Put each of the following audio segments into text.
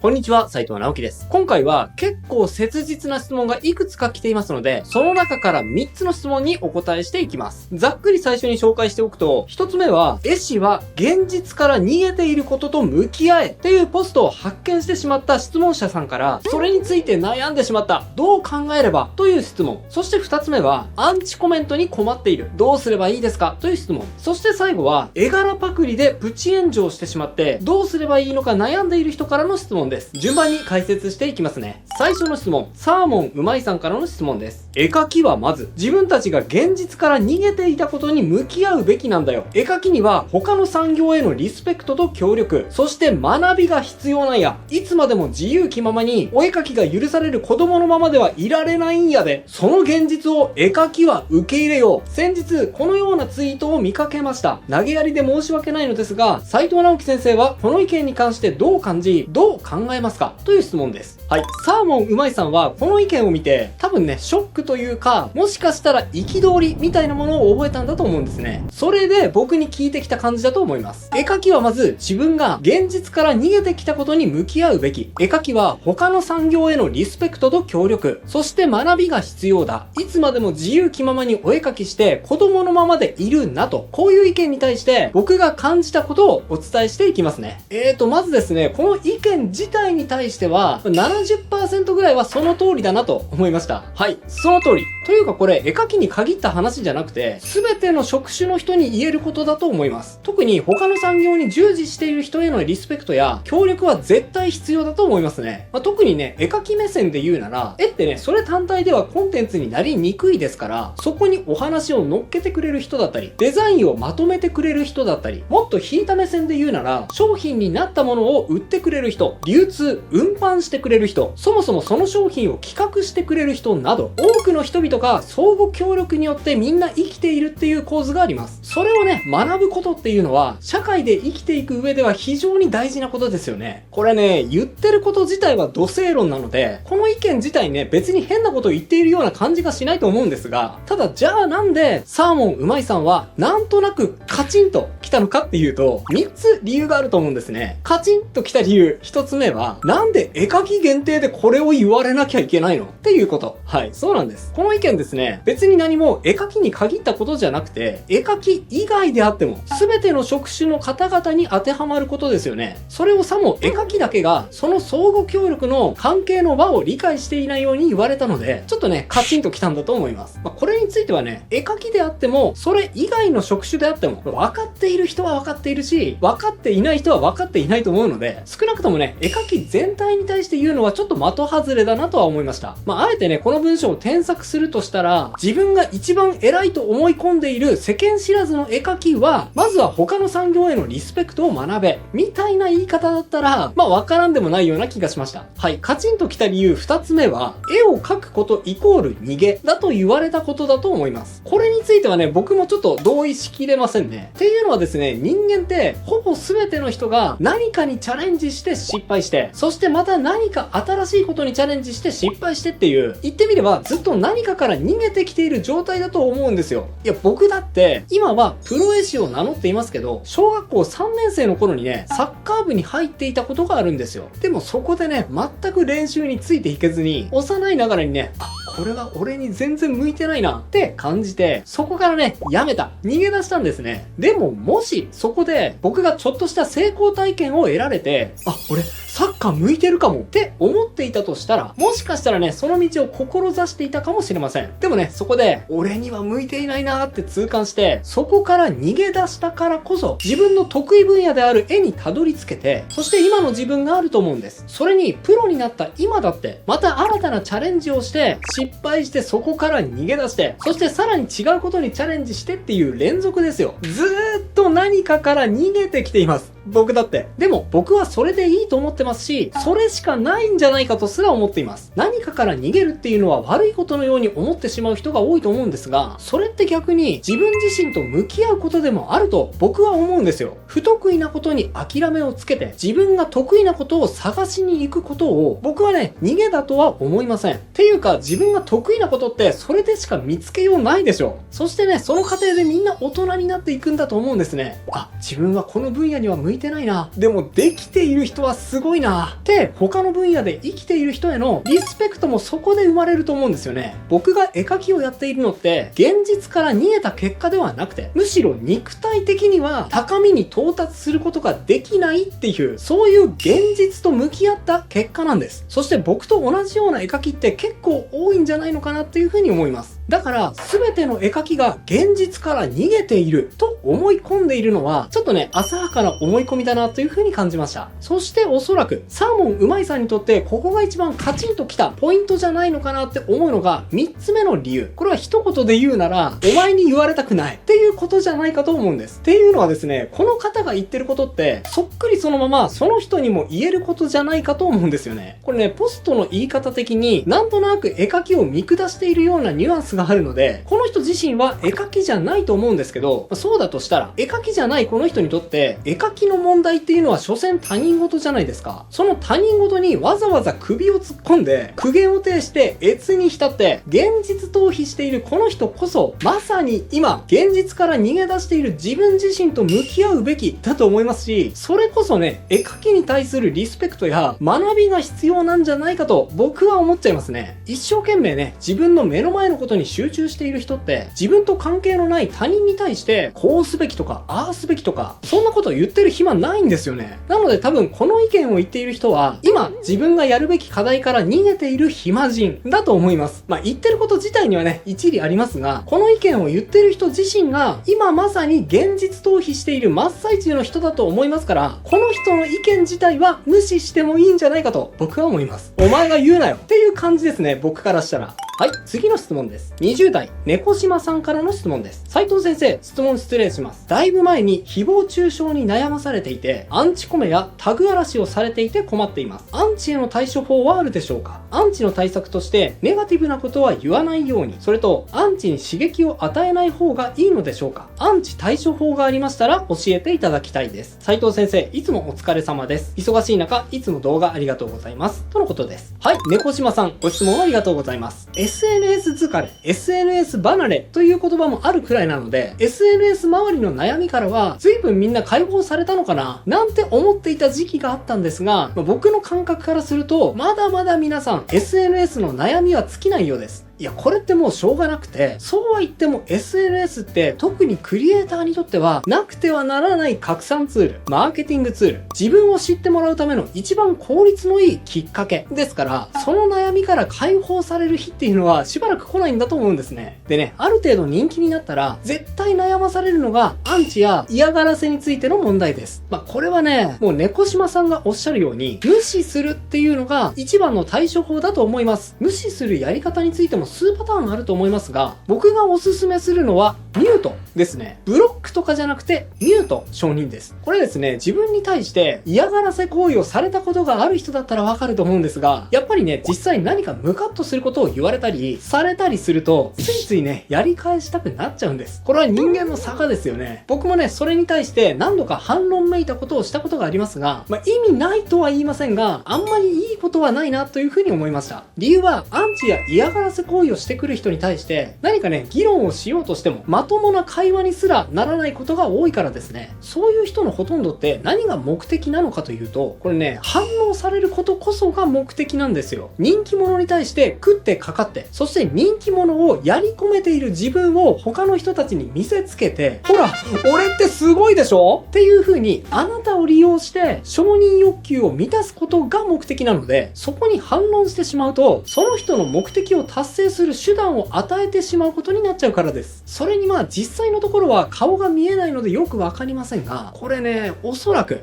こんにちは、斉藤直樹です。今回は結構切実な質問がいくつか来ていますので、その中から3つの質問にお答えしていきます。ざっくり最初に紹介しておくと、1つ目は、絵師は現実から逃げていることと向き合えっていうポストを発見してしまった質問者さんから、それについて悩んでしまった。どう考えればという質問。そして2つ目は、アンチコメントに困っている。どうすればいいですかという質問。そして最後は、絵柄パクリでプチ炎上してしまって、どうすればいいのか悩んでいる人からの質問です。順番に解説していきますね。最初の質問、サーモンうまいさんからの質問です。絵描きはまず、自分たちが現実から逃げていたことに向き合うべきなんだよ。絵描きには他の産業へのリスペクトと協力、そして学びが必要なんや。いつまでも自由気ままにお絵描きが許される子供のままではいられないんやで。その現実を絵描きは受け入れよう。先日、このようなツイートを見かけました。投げやりで申し訳ないのですが、斉藤直樹先生はこの意見に関してどう感じ、どう考えますかという質問です。はい。サーモンうまいさんはこの意見を見て、多分ね、ショックというか、もしかしたら憤りみたいなものを覚えたんだと思うんですね。それで僕に聞いてきた感じだと思います。絵描きはまず自分が現実から逃げてきたことに向き合うべき。絵描きは他の産業へのリスペクトと協力、そして学びが必要だ。いつまでも自由気ままにお絵描きして子供のままでいるなと。こういう意見に対して僕が感じたことをお伝えしていきますね。まずですね、この意見自体に対しては 70% ぐらいはその通りだなと思いました。はい、その通り。というかこれ絵描きに限った話じゃなくて、全ての職種の人に言えることだと思います。特に他の産業に従事している人へのリスペクトや協力は絶対必要だと思いますね。特にね、絵描き目線で言うなら、絵ってね、それ単体ではコンテンツになりにくいですから、そこにお話を乗っけてくれる人だったり、デザインをまとめてくれる人だったり、もっと引いた目線で言うなら、商品になったものを売ってくれる人、流通、運搬してくれる人、そもそもその商品を企画してくれる人など、多くの人々が相互協力によってみんな生きているっていう構図があります。それをね、学ぶことっていうのは、社会で生きていく上では非常に大事なことですよね。これね、言ってること自体は土星論なので、この意見自体ね、別に変なことを言っているような感じがしないと思うんですが、ただじゃあなんで、サーモンうまいさんは、なんとなくカチンと来たのかっていうと、3つ理由があると思うんですね。カチンと来た理由、1つ目は、なんで絵描き限定でこれを言われなきゃいけないのっていうこと。はい、そうなんです。この意見ですね、別に何も絵描きに限ったことじゃなくて、絵描き以外であっても、全ての職種の方々に当てはまることですよね。それをさも絵描きだけが、その相互協力の関係の輪を理解していないように言われたので、ちょっとね、カチンと来たんだと思います。これについてはね、絵描きであっても、それ以外の職種であっても、分かっている人は分かっているし、分かっていない人は分かっていないと思うので、少なくともね、絵描き全体に対して言うのはちょっと的外れだなとは思いました。あえてね、この文章を添削するとしたら、自分が一番偉いと思い込んでいる世間知らずの絵描きは、まずは他の産業へのリスペクトを学べ、みたいな言い方だったら、わからんでもないような気がしました。はい、カチンときた理由2つ目は、絵を描くことイコール逃げだと言われたことだと思います。これについてはね、僕もちょっと同意しきれませんね。っていうのはですね、人間ってほぼ全ての人が何かにチャレンジして失敗して、そしてまた何か新しいことにチャレンジして失敗してっていう、言ってみればずっと何かから逃げてきている状態だと思うんですよ。いや、僕だって今はプロ絵師を名乗っていますけど、小学校3年生の頃にね、サッカー部に入っていたことがあるんですよ。でもそこでね、全く練習についていけずに、幼いながらにね、これは俺に全然向いてないなって感じて、そこからね、やめた。逃げ出したんですね。でももし、そこで僕がちょっとした成功体験を得られて、俺、サッカー向いてるかもって思っていたとしたら、もしかしたらね、その道を志していたかもしれません。でもね、そこで、俺には向いていないなーって痛感して、そこから逃げ出したからこそ、自分の得意分野である絵にたどり着けて、そして今の自分があると思うんです。それに、プロになった今だって、また新たなチャレンジをして、失敗してそこから逃げ出して、そしてさらに違うことにチャレンジしてっていう連続ですよ。ずーっと何かから逃げてきています。僕だって。でも僕はそれでいいと思ってますし、それしかないんじゃないかとすら思っています。何かから逃げるっていうのは悪いことのように思ってしまう人が多いと思うんですが、それって逆に自分自身と向き合うことでもあると僕は思うんですよ。不得意なことに諦めをつけて、自分が得意なことを探しに行くことを、僕はね、逃げだとは思いません。っていうか、自分が得意なことってそれでしか見つけようないでしょ。そしてね、その過程でみんな大人になっていくんだと思うんですね。自分はこの分野には向いいてないな。でもできている人はすごいな。って他の分野で生きている人へのリスペクトもそこで生まれると思うんですよね。僕が絵描きをやっているのって現実から逃げた結果ではなくて、むしろ肉体的には高みに到達することができないっていう、そういう現実と向き合った結果なんです。そして僕と同じような絵描きって結構多いんじゃないのかなっていうふうに思います。だから全ての絵描きが現実から逃げていると思い込んでいるのはちょっとね、浅はかな思い込みだなというふうに感じました。そしておそらくサーモンうまいさんにとってここが一番カチンときたポイントじゃないのかなって思うのが3つ目の理由。これは一言で言うなら、お前に言われたくないっていうことじゃないかと思うんです。っていうのはですね、この方が言ってることってそっくりそのままその人にも言えることじゃないかと思うんですよね。これね、ポストの言い方的になんとなく絵描きを見下しているようなニュアンスがあるので、この人自身は絵描きじゃないと思うんですけど、そうだとしたら絵描きじゃないこの人にとって絵描きの問題っていうのは所詮他人事じゃないですか。その他人事にわざわざ首を突っ込んで苦言を呈して越に浸って現実逃避しているこの人こそ、まさに今現実から逃げ出している自分自身と向き合うべきだと思いますし、それこそね、絵描きに対するリスペクトや学びが必要なんじゃないかと僕は思っちゃいますね。一生懸命ね、自分の目の前のことに集中している人って自分と関係のない他人に対してこうすべきとかああすべきとか、そんなことを言ってる暇ないんですよね。なので多分この意見を言っている人は今自分がやるべき課題から逃げている暇人だと思います。言ってること自体にはね、一理ありますが、この意見を言ってる人自身が今まさに現実逃避している真っ最中の人だと思いますから、この人の意見自体は無視してもいいんじゃないかと僕は思います。お前が言うなよっていう感じですね、僕からしたら。はい、次の質問です。20代、猫島さんからの質問です。斉藤先生、質問失礼します。だいぶ前に誹謗中傷に悩まされていて、アンチコメやタグ嵐をされていて困っています。アンチへの対処法はあるでしょうか？アンチの対策として、ネガティブなことは言わないように、それと、アンチに刺激を与えない方がいいのでしょうか？アンチ対処法がありましたら教えていただきたいです。斉藤先生、いつもお疲れ様です。忙しい中、いつも動画ありがとうございます。とのことです。はい、猫島さん、ご質問ありがとうございます。SNS 疲れ、SNS 離れという言葉もあるくらいなので、SNS 周りの悩みからは随分みんな解放されたのかななんて思っていた時期があったんですが、僕の感覚からするとまだまだ皆さん SNS の悩みは尽きないようです。いや、これってもうしょうがなくて、そうは言っても SNS って特にクリエイターにとってはなくてはならない拡散ツール、マーケティングツール、自分を知ってもらうための一番効率のいいきっかけですから、その悩みから解放される日っていうのはしばらく来ないんだと思うんですね。でね、ある程度人気になったら絶対悩まされるのがアンチや嫌がらせについての問題です。これはね、もう猫島さんがおっしゃるように無視するっていうのが一番の対処法だと思います。無視するやり方についても数パターンあると思いますが、僕がおすすめするのはミュートですね。ブロックとかじゃなくてミュート承認です。これですね、自分に対して嫌がらせ行為をされたことがある人だったらわかると思うんですが、やっぱりね、実際何かムカッとすることを言われたりされたりすると、ついついね、やり返したくなっちゃうんです。これは人間の差がですよね。僕もね、それに対して何度か反論めいたことをしたことがありますが、意味ないとは言いませんが、あんまりいいことはないなというふうに思いました。理由は、アンチや嫌がらせ行為をしてくる人に対して何かね、議論をしようとしてもまともな会話にすらならないことが多いからですね。そういう人のほとんどって何が目的なのかというと、これね、反応されることこそが目的なんですよ。人気者に対して食ってかかって、そして人気者をやり込めている自分を他の人たちに見せつけて、ほら俺ってすごいでしょっていう風にあなたを利用して承認欲求を満たすことが目的なので、そこに反論してしまうとその人の目的を達成する手段を与えてしまうことになっちゃうからです。それに実際のところは顔が見えないのでよくわかりませんが、これね、おそらく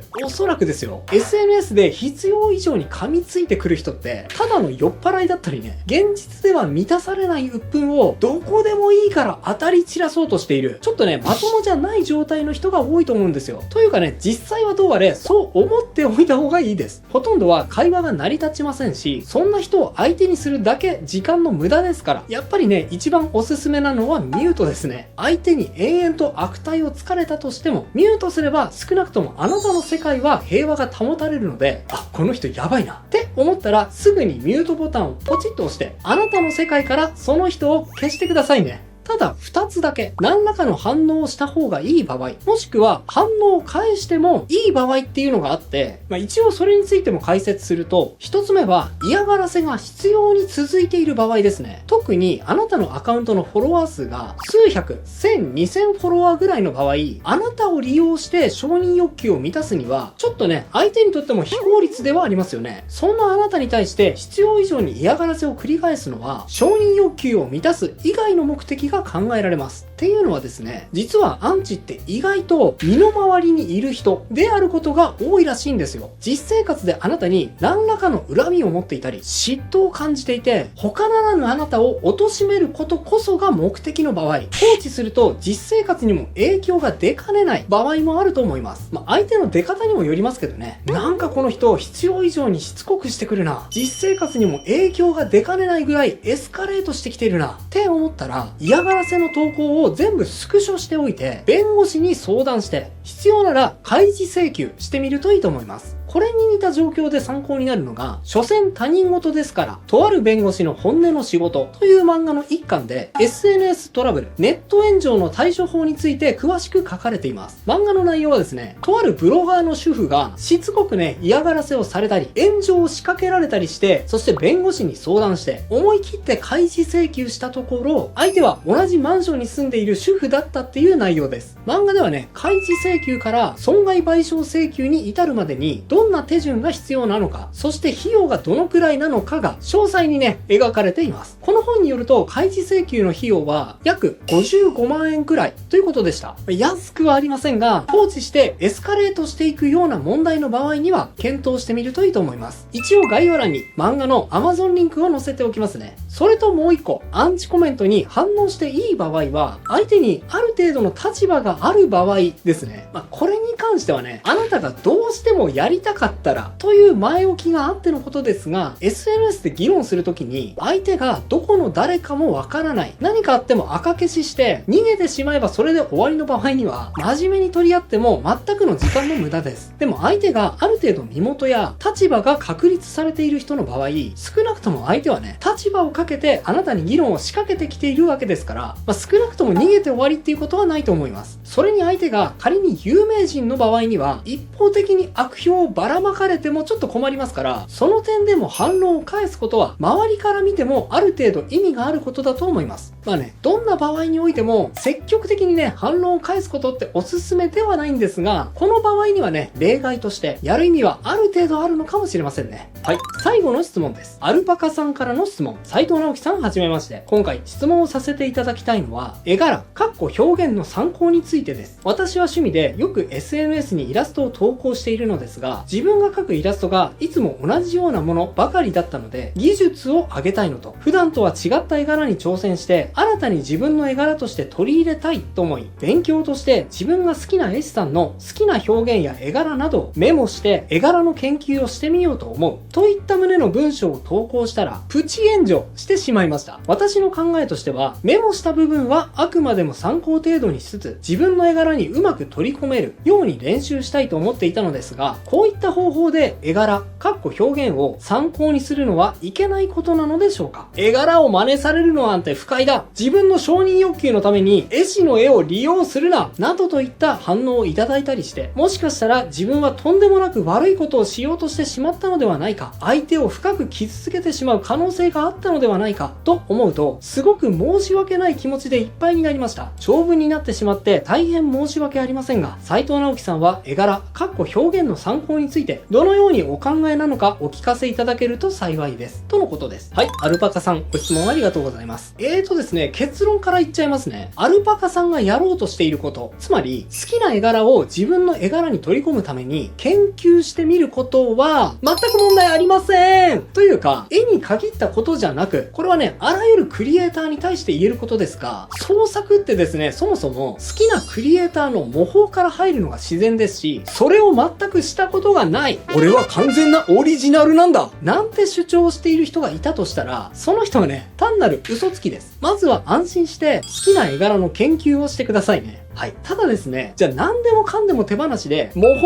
ですよ、 SNS で必要以上に噛みついてくる人ってただの酔っ払いだったりね、現実では満たされない鬱憤をどこでもいいから当たり散らそうとしている、ちょっとね、まともじゃない状態の人が多いと思うんですよ。というかね、実際はどうあれそう思っておいた方がいいです。ほとんどは会話が成り立ちませんし、そんな人を相手にするだけ時間の無駄ですから、やっぱりね、一番おすすめなのはミュートですね。相手に延々と悪態をつかれたとしてもミュートすれば、少なくともあなたの世界は平和が保たれるので、あ、この人やばいなって思ったらすぐにミュートボタンをポチッと押して、あなたの世界からその人を消してくださいね。ただ2つだけ何らかの反応をした方がいい場合、もしくは反応を返してもいい場合っていうのがあって、一応それについても解説すると、1つ目は嫌がらせが必要に続いている場合ですね。特にあなたのアカウントのフォロワー数が数百、1000、2000フォロワーぐらいの場合、あなたを利用して承認欲求を満たすには、ちょっとね、相手にとっても非効率ではありますよね。そんなあなたに対して必要以上に嫌がらせを繰り返すのは、承認欲求を満たす以外の目的が考えられます。っていうのはですね、実はアンチって意外と身の回りにいる人であることが多いらしいんですよ。実生活であなたに何らかの恨みを持っていたり、嫉妬を感じていて、他ならぬあなたを貶めることこそが目的の場合、放置すると実生活にも影響が出かねない場合もあると思います。相手の出方にもよりますけどね。なんかこの人必要以上にしつこくしてくるな。実生活にも影響が出かねないぐらいエスカレートしてきているな。って思ったら、嫌がらせの投稿を全部スクショしておいて、弁護士に相談して、必要なら開示請求してみるといいと思います。これに似た状況で参考になるのが、所詮他人事ですから、とある弁護士の本音の仕事という漫画の一巻で、SNS トラブル、ネット炎上の対処法について詳しく書かれています。漫画の内容はですね、とあるブロガーの主婦がしつこくね、嫌がらせをされたり、炎上を仕掛けられたりして、そして弁護士に相談して、思い切って開示請求したところ、相手は同じマンションに住んでいる主婦だったっていう内容です。漫画ではね、開示請求から損害賠償請求に至るまでに、どんな手順が必要なのか、そして費用がどのくらいなのかが詳細にね、描かれています。この本によると、開示請求の費用は約55万円くらいということでした。安くはありませんが、放置してエスカレートしていくような問題の場合には検討してみるといいと思います。一応概要欄に漫画の Amazon リンクを載せておきますね。それともう一個、アンチコメントに反応していい場合は、相手にある程度の立場がある場合ですね。これに関してはね、あなたがどうしてもやりたかったらという前置きがあってのことですが、SNS で議論するときに、相手がどこの誰かもわからない。何かあっても赤消しして逃げてしまえばそれで終わりの場合には、真面目に取り合っても全くの時間の無駄です。でも相手がある程度身元や立場が確立されている人の場合、少なくとも相手はね、立場をかけてあなたに議論を仕掛けてきているわけですから、少なくとも逃げて終わりっていうことはないと思います。それに相手が仮に有名人の場合には、一方的に悪評をばらまかれてもちょっと困りますから、その点でも反論を返すことは、周りから見てもある程度意味があることだと思います。どんな場合においても、積極的にね、反論を返すことっておすすめではないんですが、この場合にはね、例外として、やる意味はある程度あるのかもしれませんね。はい。最後の質問です。アルパカさんからの質問。斉藤直樹さんはじめまして。今回質問をさせていただきたいのは、絵柄、表現の参考についてです。私は趣味でよく SNS にイラストを投稿しているのですが、自分が描くイラストがいつも同じようなものばかりだったので、技術を上げたいのと、普段とは違った絵柄に挑戦して、新たに自分の絵柄として取り入れたいと思い、勉強として自分が好きな絵師さんの好きな表現や絵柄などをメモして絵柄の研究をしてみようと思うといった旨の文章を投稿したらプチ炎上してしまいました。私の考えとしては、メモした部分はあくまでも参考程度にしつつ、自分の絵柄にうまく取り込めるように練習したいと思っていたのですが、こういった方法で絵柄、表現を参考にするのはいけないことなのでしょうか。絵柄を真似されるのなんて不快だ。自分の承認欲求のために絵師の絵を利用するな。などといった反応をいただいたりして、もしかしたら自分はとんでもなく悪いことをしようとしてしまったのではないか、相手を深く傷つけてしまう可能性があったのではないかと思うと、すごく申し訳ない気持ちでいっぱいになりました。長文になってしまって大変申し訳ありませんが、斉藤直樹さんは絵柄、表現の参考についてどのようにお考えなのかお聞かせいただけると幸いです。とのことです。はい、アルパカさん、ご質問ありがとうございます。ですね、結論から言っちゃいますね。アルパカさんがやろうとしていること、つまり好きな絵柄を自分の絵柄に取り込むために研究してみることは全く問題ありません。というか、絵に限ったことじゃなく、これはね、あらゆるクリエイターに対して言えることですが、創作ってですね、そもそも好きなクリエイターの模倣から入るのが自然ですし、それを全くしたことがない、俺は完全なオリジナルなんだなんて主張している人がいたとしたら、その人はね、単なる嘘つきです。まずは安心して好きな絵柄の研究をしてくださいね。はい。ただですね、じゃあ何でもかんでも手放しで、模倣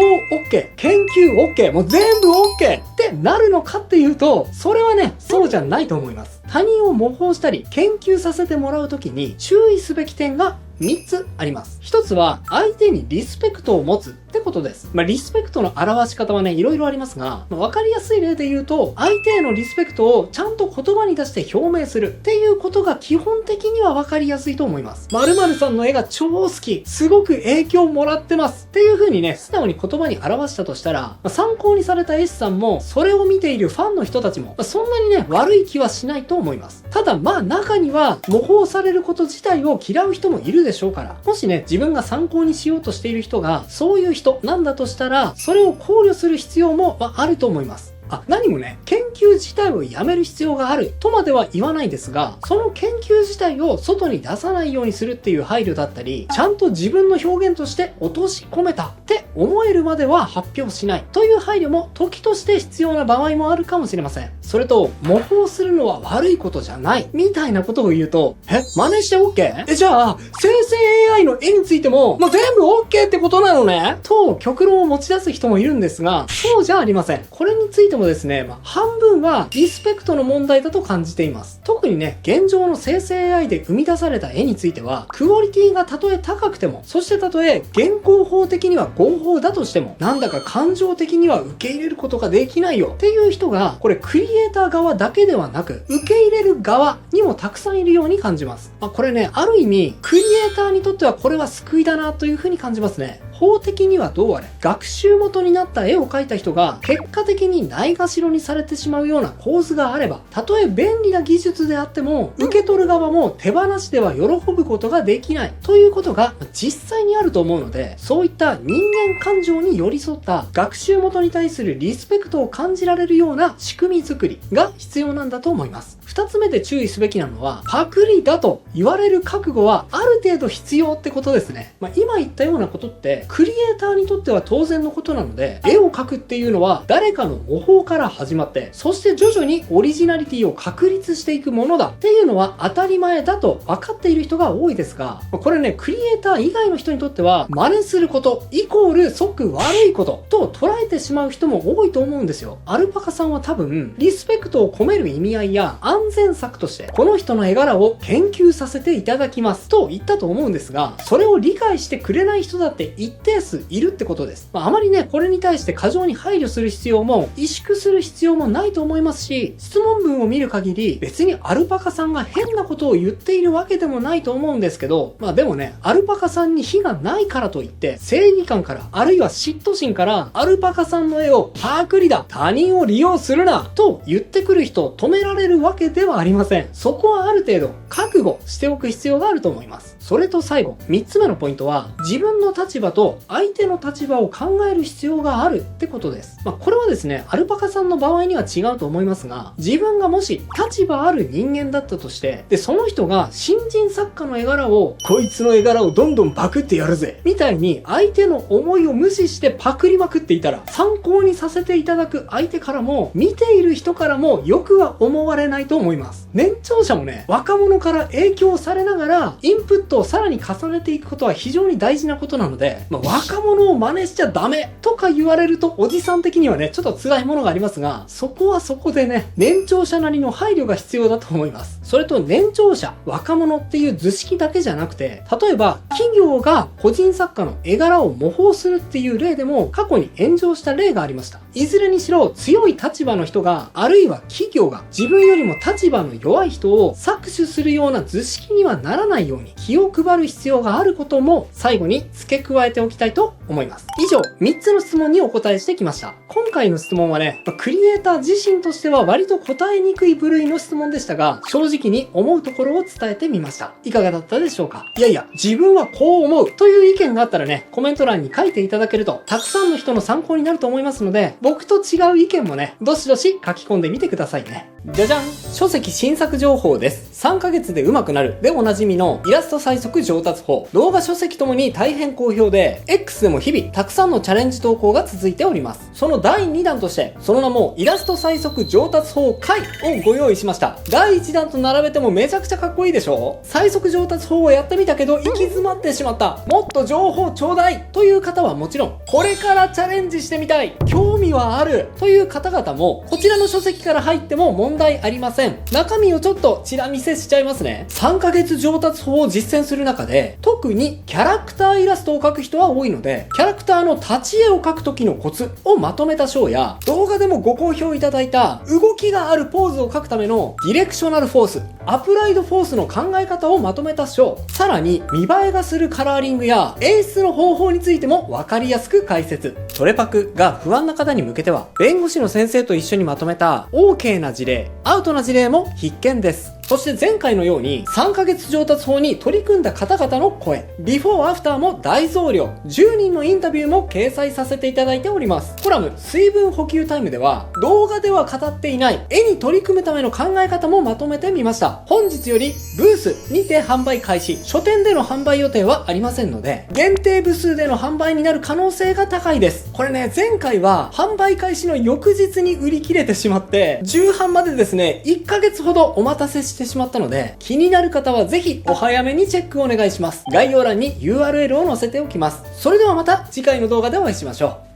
OK、研究 OK、もう全部 OK ってなるのかっていうと、それはね、そうじゃないと思います。他人を模倣したり、研究させてもらうときに注意すべき点が3つあります。1つは、相手にリスペクトを持つってことです。リスペクトの表し方はね、いろいろありますが、わかりやすい例で言うと、相手へのリスペクトをちゃんと言葉に出して表明するっていうことが基本的にはわかりやすいと思います。〇〇さんの絵が超好き、すごく影響もらってますっていう風にね、素直に言葉に表したとしたら、参考にされた絵師さんも、それを見ているファンの人たちも、そんなにね、悪い気はしないと思います。ただ中には、模倣されること自体を嫌う人もいるでしょうから、もしね、自分が参考にしようとしている人が、そういう人なんだとしたら、それを考慮する必要も、あると思います。何もね、研究自体をやめる必要があるとまでは言わないですが、その研究自体を外に出さないようにするっていう配慮だったり、ちゃんと自分の表現として落とし込めたって思えるまでは発表しないという配慮も時として必要な場合もあるかもしれません。それと、模倣するのは悪いことじゃないみたいなことを言うと、真似して OK？ じゃあ、生成 AI の絵についても、全部 OK ってことなのねと、極論を持ち出す人もいるんですが、そうじゃありません。これについてもですね、半分はリスペクトの問題だと感じています。特にね、現状の生成 AI で生み出された絵については、クオリティがたとえ高くても、そしてたとえ現行法的には合法だとしても、なんだか感情的には受け入れることができないよっていう人が、これクリエイター側だけではなく、受け入れる側にもたくさんいるように感じます。これね、ある意味、クリエイターにとってはこれは救いだなというふうに感じますね。法的にはどうあれ、学習元になった絵を描いた人が結果的にないがしろにされてしまうような構図があれば、たとえ便利な技術であっても、受け取る側も手放しでは喜ぶことができないということが実際にあると思うので、そういった人間感情に寄り添った学習元に対するリスペクトを感じられるような仕組み作りが必要なんだと思います。二つ目で注意すべきなのは、パクリだと言われる覚悟はある程度必要ってことですね。今言ったようなことってクリエイターにとっては当然のことなので、絵を描くっていうのは誰かの模倣から始まって、そして徐々にオリジナリティを確立していくものだっていうのは当たり前だと分かっている人が多いですが、これね、クリエイター以外の人にとっては真似することイコール即悪いことと捉えてしまう人も多いと思うんですよ。アルパカさんは多分リスペクトを込める意味合いや安全策としてこの人の絵柄を研究させていただきますと言ったと思うんですが、それを理解してくれない人だって一定数いるってことです。あまりね、これに対して過剰に配慮する必要も萎縮する必要もないと思いますし、質問文を見る限り別にアルパカさんが変なことを言っているわけでもないと思うんですけど、でもね、アルパカさんに非がないからといって正義感からあるいは嫉妬心からアルパカさんの絵をパクリだ、他人を利用するなと言ってくる人を止められるわけではありません。そこはある程度覚悟しておく必要があると思います。それと最後、3つ目のポイントは、自分の立場と相手の立場を考える必要があるってことです。これはですね、アルパカさんの場合には違うと思いますが、自分がもし立場ある人間だったとして、で、その人が新人作家の絵柄を、こいつの絵柄をどんどんパクってやるぜみたいに相手の思いを無視してパクりまくっていたら、参考にさせていただく相手からも、見ている人からもよくは思われないと思います。年長者もね、若者から影響されながら、インプットをさらに重ねていくことは非常に大事なことなので、若者を真似しちゃダメとか言われるとおじさん的にはね、ちょっと辛いものがありますが、そこはそこでね、年長者なりの配慮が必要だと思います。それと年長者、若者っていう図式だけじゃなくて、例えば企業が個人作家の絵柄を模倣するっていう例でも過去に炎上した例がありました。いずれにしろ強い立場の人が、あるいは企業が自分よりも立場の弱い人を搾取するような図式にはならないように気を配る必要があることも最後に付け加えておきたいと思います。以上、3つの質問にお答えしてきました。今回の質問はね、クリエイター自身としては割と答えにくい部類の質問でしたが、正直に思うところを伝えてみました。いかがだったでしょうか？いやいや、自分はこう思うという意見があったらね、コメント欄に書いていただけると、たくさんの人の参考になると思いますので、僕と違う意見もね、どしどし書き込んでみてくださいね。じゃじゃん！書籍新作情報です。3ヶ月で上手くなるでおなじみのイラスト最速上達法。動画書籍ともに大変好評で、X でもも日々たくさんのチャレンジ投稿が続いております。その第2弾として、その名もイラスト最速上達法回をご用意しました。第1弾と並べてもめちゃくちゃかっこいいでしょ？最速上達法をやってみたけど行き詰まってしまった。もっと情報ちょうだいという方はもちろん、これからチャレンジしてみたい、興味はあるという方々も、こちらの書籍から入っても問題ありません。中身をちょっとチラ見せしちゃいますね。3ヶ月上達法を実践する中で、特にキャラクターイラストを描く人は多いので、キャラクターの立ち絵を描く時のコツをまとめた章や、動画でもご好評いただいた動きがあるポーズを描くためのディレクショナルフォース、アプライドフォースの考え方をまとめた章、さらに見栄えがするカラーリングや演出の方法についても分かりやすく解説。トレパクが不安な方に向けては、弁護士の先生と一緒にまとめた OK な事例、アウトな事例も必見です。そして前回のように3ヶ月上達法に取り組んだ方々の声、ビフォーアフターも大増量、10人のインタビューも掲載させていただいております。コラム水分補給タイムでは、動画では語っていない絵に取り組むための考え方もまとめてみました。本日よりブースにて販売開始、書店での販売予定はありませんので、限定部数での販売になる可能性が高いです。これね、前回は販売開始の翌日に売り切れてしまって、重版までですね、1ヶ月ほどお待たせしてしまったので、気になる方はぜひお早めにチェックをお願いします。概要欄に URL を載せておきます。それではまた次回の動画でお会いしましょう。